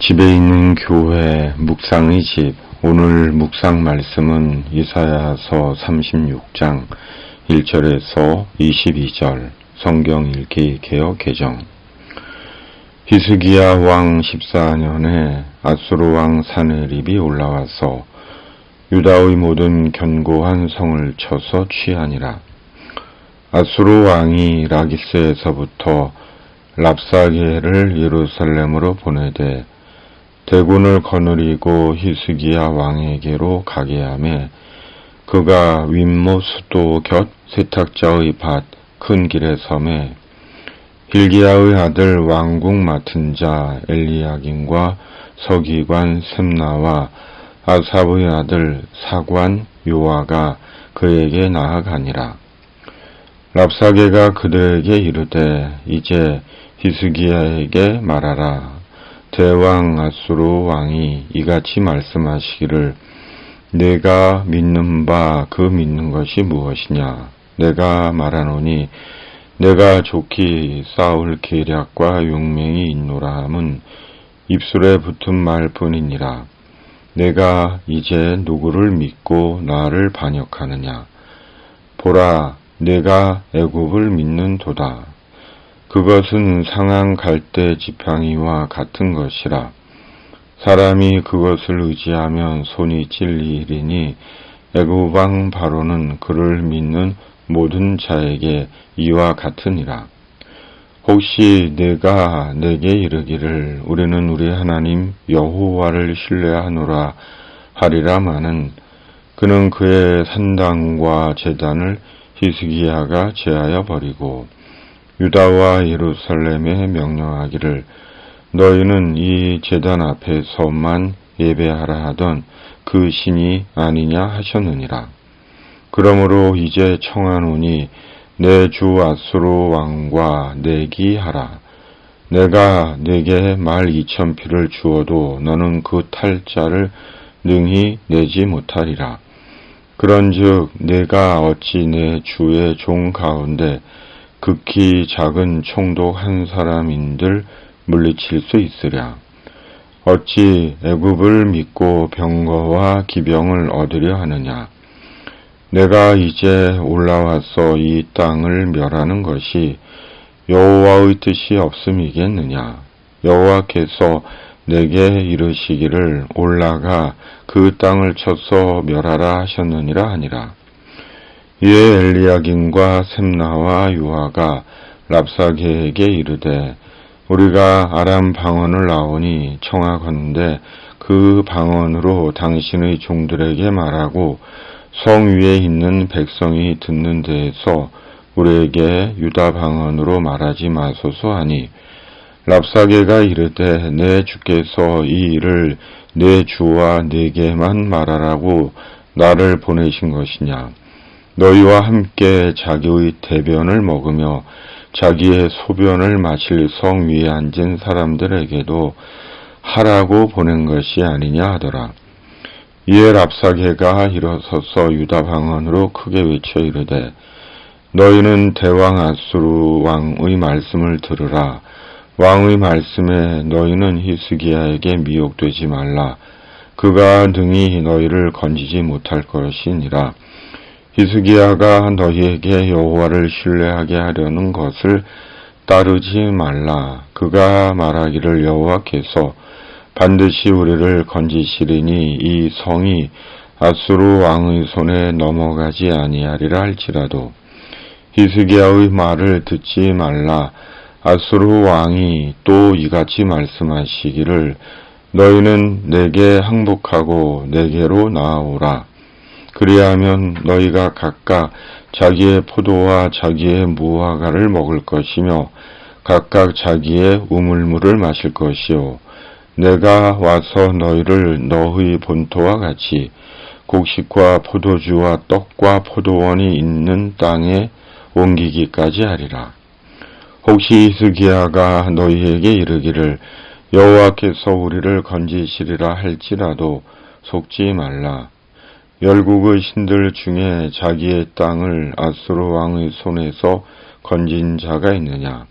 집에 있는 교회 묵상의 집. 오늘 묵상 말씀은 이사야서 36장 1절에서 22절 성경 읽기 개역 개정. 히스기야 왕 14년에 아수르 왕 사네립이 올라와서 유다의 모든 견고한 성을 쳐서 취하니라. 아수르 왕이 라기스에서부터 랍사게를 예루살렘으로 보내되 대군을 거느리고 히스기야 왕에게로 가게 하매 그가 윗모 수도 곁 세탁자의 밭 큰 길에 섬에 hil기야의 아들 왕궁 맡은 자 엘리야김과 서기관 셈나와 아삽의 아들 사관 요아가 그에게 나아가니라. 랍사게가 그들에게 이르되 이제 히스기야에게 말하라. 대왕 아수르 왕이 이같이 말씀하시기를 내가 믿는 바 그 믿는 것이 무엇이냐. 내가 말하노니 내가 좋기 싸울 계략과 용맹이 있노라 함은 입술에 붙은 말뿐이니라. 내가 이제 누구를 믿고 나를 반역하느냐. 보라, 내가 애굽을 믿는도다. 그것은 상한 갈대 지팡이와 같은 것이라. 사람이 그것을 의지하면 손이 찔리리니 애굽 왕 바로는 그를 믿는 모든 자에게 이와 같으니라. 혹시 내가 내게 이르기를 우리는 우리 하나님 여호와를 신뢰하노라 하리라마는 그는 그의 산당과 제단을 히스기야가 제하여 버리고 유다와 예루살렘에 명령하기를 너희는 이 제단 앞에서만 예배하라 하던 그 신이 아니냐 하셨느니라. 그러므로 이제 청하노니 내 주 아수르 왕과 내기하라. 내가 내게 말 2,000피를 주어도 너는 그 탈자를 능히 내지 못하리라. 그런즉 내가 어찌 내 주의 종 가운데 극히 작은 총독 한 사람인들 물리칠 수 있으랴. 어찌 애굽을 믿고 병거와 기병을 얻으려 하느냐. 내가 이제 올라와서 이 땅을 멸하는 것이 여호와의 뜻이 없음이겠느냐. 여호와께서 내게 이르시기를 올라가 그 땅을 쳐서 멸하라 하셨느니라 하니라. 이에 엘리야김과 셈나와 요아가 랍사게에게 이르되 우리가 아람 방언을 아오니 청하건대 그 방언으로 당신의 종들에게 말하고 성 위에 있는 백성이 듣는 데에서 우리에게 유다 방언으로 말하지 마소서 하니 랍사게가 이르되 내 주께서 이 일을 내 주와 내게만 말하라고 나를 보내신 것이냐. 너희와 함께 자기의 대변을 먹으며 자기의 소변을 마실 성 위에 앉은 사람들에게도 하라고 보낸 것이 아니냐 하더라. 이에 랍사게가 일어서서 유다 방언으로 크게 외쳐 이르되 너희는 대왕 아수르 왕의 말씀을 들으라. 왕의 말씀에 너희는 히스기야에게 미혹되지 말라. 그가 능히 너희를 건지지 못할 것이니라. 히스기야가 너희에게 여호와를 신뢰하게 하려는 것을 따르지 말라. 그가 말하기를 여호와께서 반드시 우리를 건지시리니 이 성이 아수르 왕의 손에 넘어가지 아니하리라 할지라도 히스기야의 말을 듣지 말라. 아수르 왕이 또 이같이 말씀하시기를 너희는 내게 항복하고 내게로 나아오라. 그리하면 너희가 각각 자기의 포도와 자기의 무화과를 먹을 것이며 각각 자기의 우물물을 마실 것이요. 내가 와서 너희를 너희 본토와 같이 곡식과 포도주와 떡과 포도원이 있는 땅에 옮기기까지 하리라. 혹시 히스기야가 너희에게 이르기를 여호와께서 우리를 건지시리라 할지라도 속지 말라. 열국의 신들 중에 자기의 땅을 아수르 왕의 손에서 건진 자가 있느냐?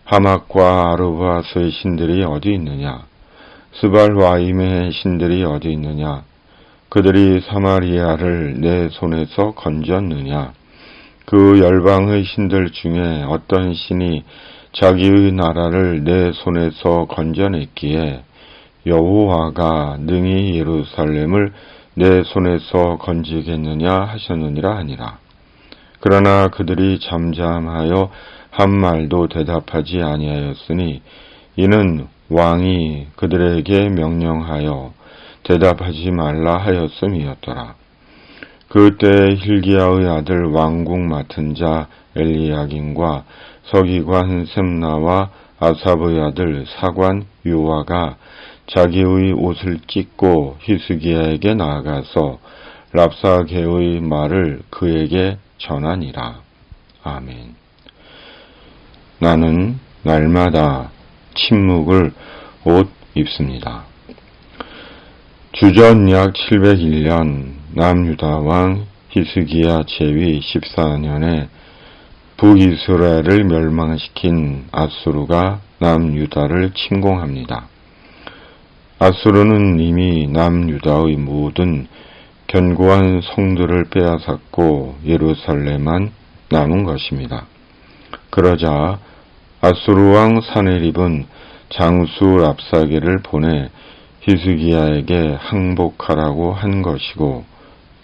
하맛과 아르바스의 신들이 어디 있느냐? 스발와임의 신들이 어디 있느냐? 그들이 사마리아를 내 손에서 건졌느냐? 그 열방의 신들 중에 어떤 신이 자기의 나라를 내 손에서 건져냈기에 여호와가 능히 예루살렘을 내 손에서 건지겠느냐 하셨느니라 하니라. 그러나 그들이 잠잠하여 한 말도 대답하지 아니하였으니 이는 왕이 그들에게 명령하여 대답하지 말라 하였음이었더라. 그때 hil기야의 아들 왕궁 맡은 자 엘리야김과 서기관 셈나와 아삽의 아들 사관 요아가 자기의 옷을 찢고 히스기야에게 나아가서 랍사게의 말을 그에게 전하니라. 아멘. 나는 날마다 침묵을 옷 입습니다. 주전 약 701년 남유다 왕 히스기야 제위 14년에 북이스라엘을 멸망시킨 아수르가 남유다를 침공합니다. 아수르는 이미 남유다의 모든 견고한 성들을 빼앗았고 예루살렘만 남은 것입니다. 그러자 아수르 왕 사네립은 장수 랍사게를 보내 히스기야에게 항복하라고 한 것이고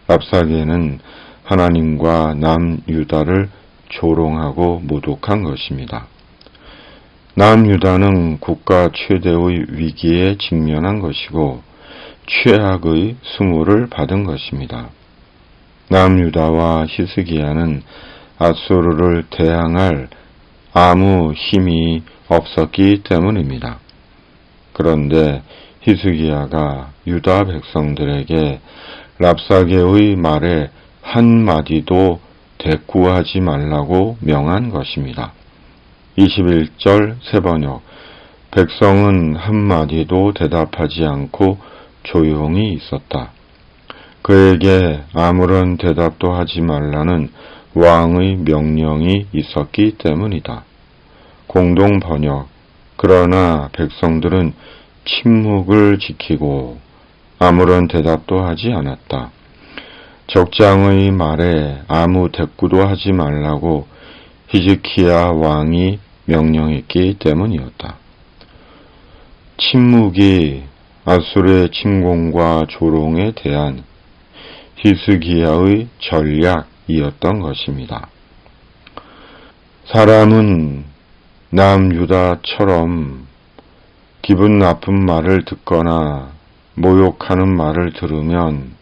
랍사게는 하나님과 남유다를 조롱하고 모독한 것입니다. 남유다는 국가 최대의 위기에 직면한 것이고 최악의 수모를 받은 것입니다. 남유다와 히스기야는 아수르를 대항할 아무 힘이 없었기 때문입니다. 그런데 히스기야가 유다 백성들에게 랍사게의 말에 한마디도 대꾸하지 말라고 명한 것입니다. 21절 세번역 백성은 한마디도 대답하지 않고 조용히 있었다. 그에게 아무런 대답도 하지 말라는 왕의 명령이 있었기 때문이다. 공동 번역 그러나 백성들은 침묵을 지키고 아무런 대답도 하지 않았다. 적장의 말에 아무 대꾸도 하지 말라고 히즈키야 왕이 명령했기 때문이었다. 침묵이 아수르의 침공과 조롱에 대한 히스기야의 전략이었던 것입니다. 사람은 남유다처럼 기분 나쁜 말을 듣거나 모욕하는 말을 들으면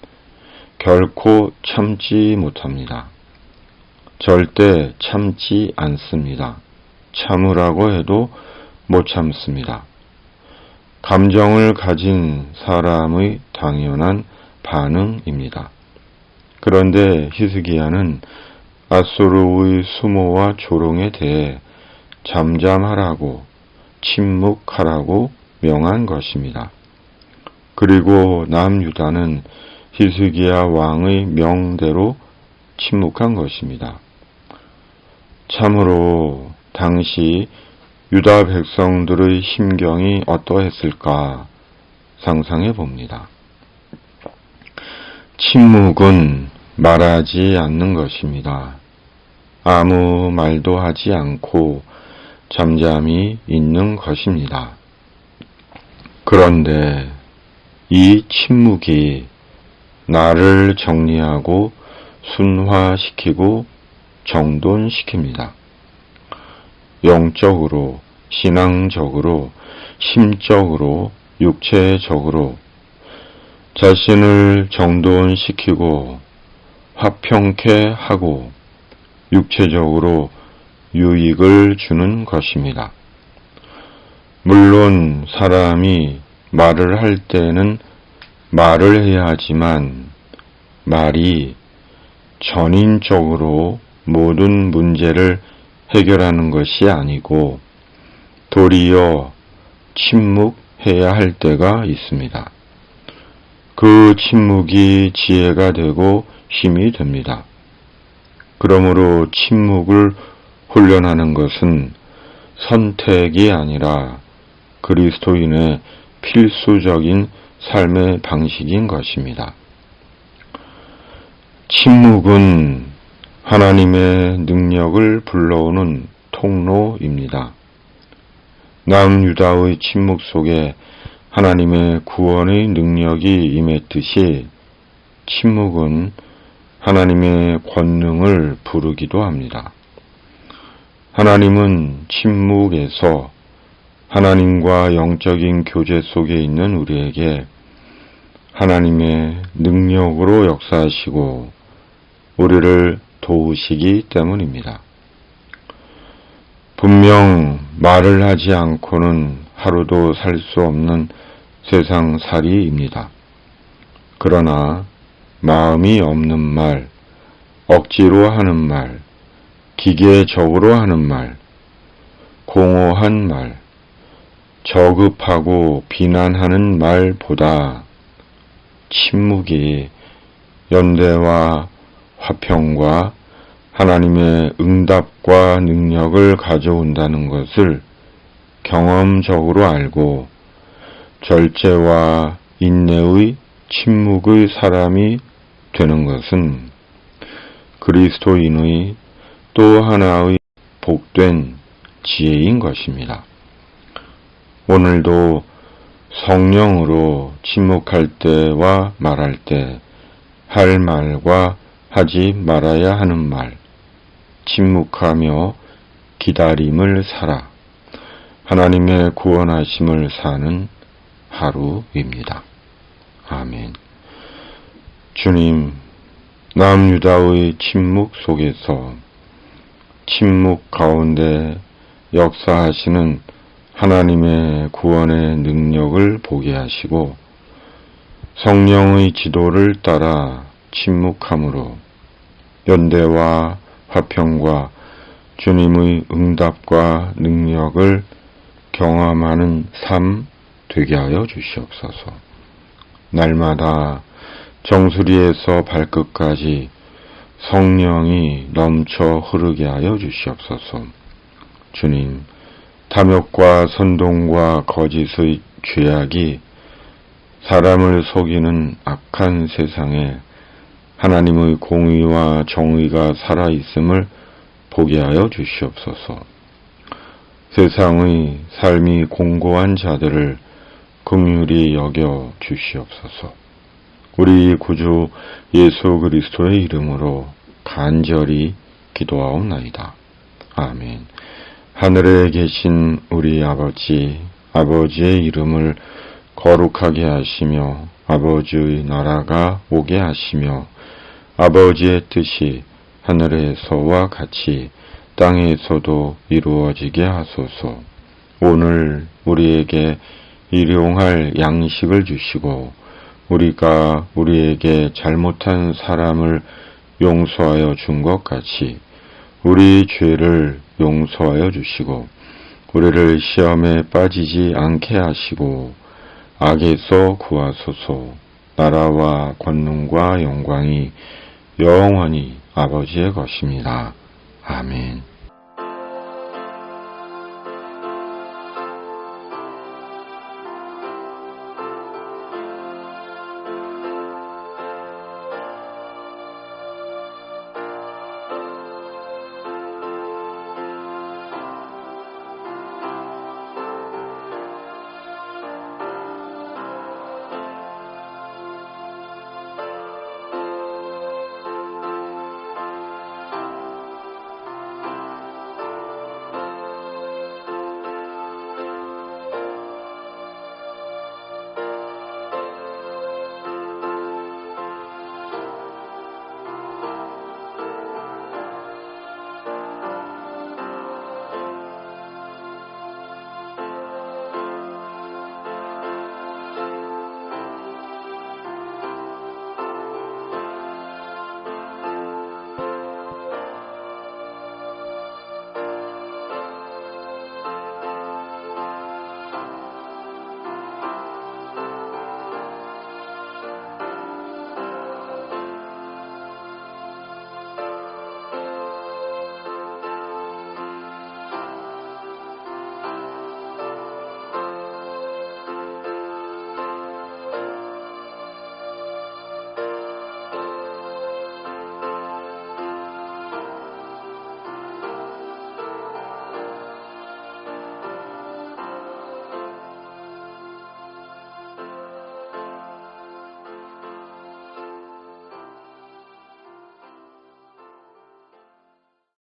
결코 참지 못합니다. 절대 참지 않습니다. 참으라고 해도 못 참습니다. 감정을 가진 사람의 당연한 반응입니다. 그런데 히스기야는 아수르의 수모와 조롱에 대해 잠잠하라고 침묵하라고 명한 것입니다. 그리고 남유다는 히스기야 왕의 명대로 침묵한 것입니다. 참으로 당시 유다 백성들의 심경이 어떠했을까 상상해 봅니다. 침묵은 말하지 않는 것입니다. 아무 말도 하지 않고 잠잠히 있는 것입니다. 그런데 이 침묵이 나를 정리하고 순화시키고 정돈시킵니다. 영적으로, 신앙적으로, 심적으로, 육체적으로 자신을 정돈시키고 화평케 하고 육체적으로 유익을 주는 것입니다. 물론 사람이 말을 할 때는 말을 해야 하지만 말이 전인적으로 모든 문제를 해결하는 것이 아니고 도리어 침묵해야 할 때가 있습니다. 그 침묵이 지혜가 되고 힘이 됩니다. 그러므로 침묵을 훈련하는 것은 선택이 아니라 그리스도인의 필수적인 삶의 방식인 것입니다. 침묵은 하나님의 능력을 불러오는 통로입니다. 남유다의 침묵 속에 하나님의 구원의 능력이 임했듯이 침묵은 하나님의 권능을 부르기도 합니다. 하나님은 침묵에서 하나님과 영적인 교제 속에 있는 우리에게 하나님의 능력으로 역사하시고 우리를 도우시기 때문입니다. 분명 말을 하지 않고는 하루도 살 수 없는 세상살이입니다. 그러나 마음이 없는 말, 억지로 하는 말, 기계적으로 하는 말, 공허한 말, 저급하고 비난하는 말보다 침묵이 연대와 화평과 하나님의 응답과 능력을 가져온다는 것을 경험적으로 알고 절제와 인내의 침묵의 사람이 되는 것은 그리스도인의 또 하나의 복된 지혜인 것입니다. 오늘도 성령으로 침묵할 때와 말할 때 할 말과 하지 말아야 하는 말, 침묵하며 기다림을 살아 하나님의 구원하심을 사는 하루입니다. 아멘. 주님, 남유다의 침묵 속에서 침묵 가운데 역사하시는 하나님의 구원의 능력을 보게 하시고 성령의 지도를 따라 침묵함으로 연대와 화평과 주님의 응답과 능력을 경험하는 삶 되게 하여 주시옵소서. 날마다 정수리에서 발끝까지 성령이 넘쳐 흐르게 하여 주시옵소서. 주님, 탐욕과 선동과 거짓의 죄악이 사람을 속이는 악한 세상에 하나님의 공의와 정의가 살아있음을 보게 하여 주시옵소서. 세상의 삶이 공고한 자들을 긍휼히 여겨 주시옵소서. 우리 구주 예수 그리스도의 이름으로 간절히 기도하옵나이다. 아멘. 하늘에 계신 우리 아버지, 아버지의 이름을 거룩하게 하시며 아버지의 나라가 오게 하시며 아버지의 뜻이 하늘에서와 같이 땅에서도 이루어지게 하소서. 오늘 우리에게 일용할 양식을 주시고 우리가 우리에게 잘못한 사람을 용서하여 준 것 같이 우리 죄를 용서하여 주시고 우리를 시험에 빠지지 않게 하시고 악에서 구하소서. 나라와 권능과 영광이 영원히 아버지의 것입니다. 아멘.